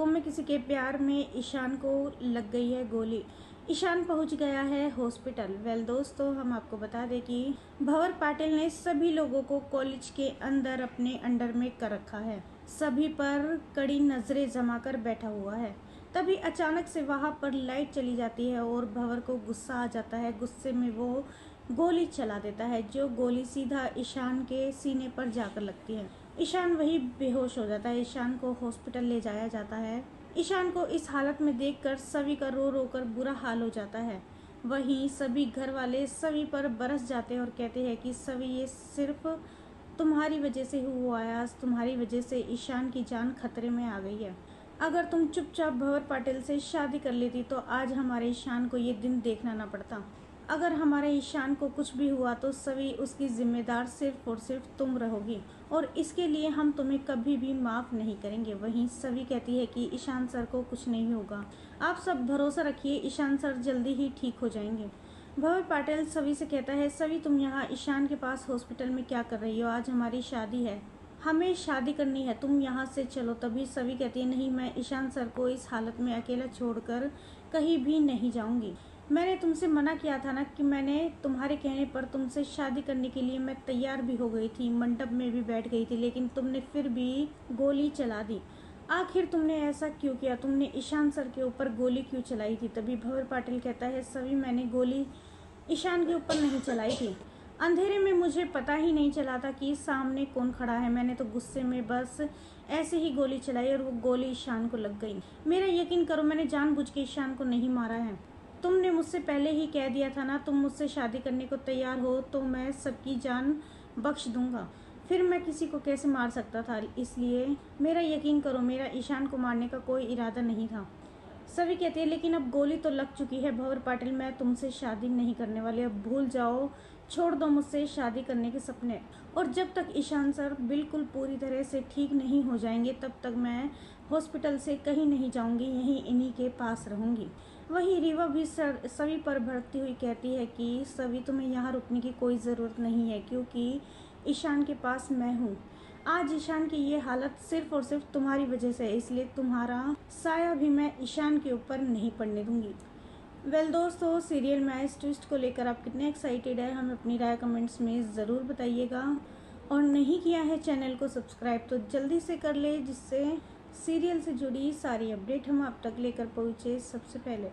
गुम में किसी के प्यार में ईशान को लग गई है गोली। ईशान पहुंच गया है हॉस्पिटल। दोस्तों, हम आपको बता दें कि भंवर पाटिल ने सभी लोगों को कॉलेज के अंदर अपने अंडर में कर रखा है। सभी पर कड़ी नजरें जमा कर बैठा हुआ है। तभी अचानक से वहां पर लाइट चली जाती है और भंवर को गुस्सा आ जाता है। गुस्से में वो गोली चला देता है, जो गोली सीधा ईशान के सीने पर जाकर लगती है। ईशान वही बेहोश हो जाता है। ईशान को हॉस्पिटल ले जाया जाता है। ईशान को इस हालत में देखकर सभी का रो रो कर बुरा हाल हो जाता है। वहीं सभी घर वाले सभी पर बरस जाते हैं और कहते हैं कि सभी, ये सिर्फ तुम्हारी वजह से हुआ है। आज तुम्हारी वजह से ईशान की जान खतरे में आ गई है। अगर तुम चुपचाप भंवर पाटिल से शादी कर लेती तो आज हमारे ईशान को ये दिन देखना ना पड़ता। अगर हमारे ईशान को कुछ भी हुआ तो सभी उसकी जिम्मेदार सिर्फ और सिर्फ तुम रहोगी और इसके लिए हम तुम्हें कभी भी माफ नहीं करेंगे। वहीं सभी कहती है कि ईशान सर को कुछ नहीं होगा, आप सब भरोसा रखिए, ईशान सर जल्दी ही ठीक हो जाएंगे। भंवर पाटिल सभी से कहता है, सभी तुम यहाँ ईशान के पास हॉस्पिटल में क्या कर रही हो? आज हमारी शादी है, हमें शादी करनी है, तुम यहाँ से चलो। तभी सभी कहती है, नहीं, मैं ईशान सर को इस हालत में अकेला छोड़कर कहीं भी नहीं जाऊंगी। मैंने तुमसे मना किया था ना कि मैंने तुम्हारे कहने पर तुमसे शादी करने के लिए मैं तैयार भी हो गई थी, मंडप में भी बैठ गई थी, लेकिन तुमने फिर भी गोली चला दी। आखिर तुमने ऐसा क्यों किया? तुमने ईशान सर के ऊपर गोली क्यों चलाई थी? तभी भंवर पाटिल कहता है, सभी मैंने गोली ईशान के ऊपर नहीं चलाई थी। अंधेरे में मुझे पता ही नहीं चला था कि सामने कौन खड़ा है। मैंने तो गुस्से में बस ऐसे ही गोली चलाई और वो गोली ईशान को लग गई। मेरा यकीन करो, मैंने जानबूझ के ईशान को नहीं मारा है। तुमने मुझसे पहले ही कह दिया था ना, तुम मुझसे शादी करने को तैयार हो तो मैं सबकी जान बख्श दूंगा। फिर मैं किसी को कैसे मार सकता था? इसलिए मेरा यकीन करो, मेरा ईशान को मारने का कोई इरादा नहीं था। सभी कहते हैं, लेकिन अब गोली तो लग चुकी है भंवर पाटिल, मैं तुमसे शादी नहीं करने वाली। अब भूल जाओ, छोड़ दो मुझसे शादी करने के सपने। और जब तक ईशान सर बिल्कुल पूरी तरह से ठीक नहीं हो जाएंगे तब तक मैं हॉस्पिटल से कहीं नहीं जाऊंगी, यहीं इन्हीं के पास रहूंगी। वहीं रीवा भी सभी पर भड़कती हुई कहती है कि सभी, तुम्हें यहाँ रुकने की कोई ज़रूरत नहीं है, क्योंकि ईशान के पास मैं हूँ। आज ईशान की ये हालत सिर्फ और सिर्फ तुम्हारी वजह से है, इसलिए तुम्हारा साया भी मैं ईशान के ऊपर नहीं पड़ने दूंगी। दोस्तों, सीरियल में इस ट्विस्ट को लेकर आप कितने एक्साइटेड है, हमें अपनी राय कमेंट्स में ज़रूर बताइएगा। और नहीं किया है चैनल को सब्सक्राइब तो जल्दी से कर ले, जिससे सीरियल से जुड़ी सारी अपडेट हम आप तक लेकर पहुँचे सबसे पहले।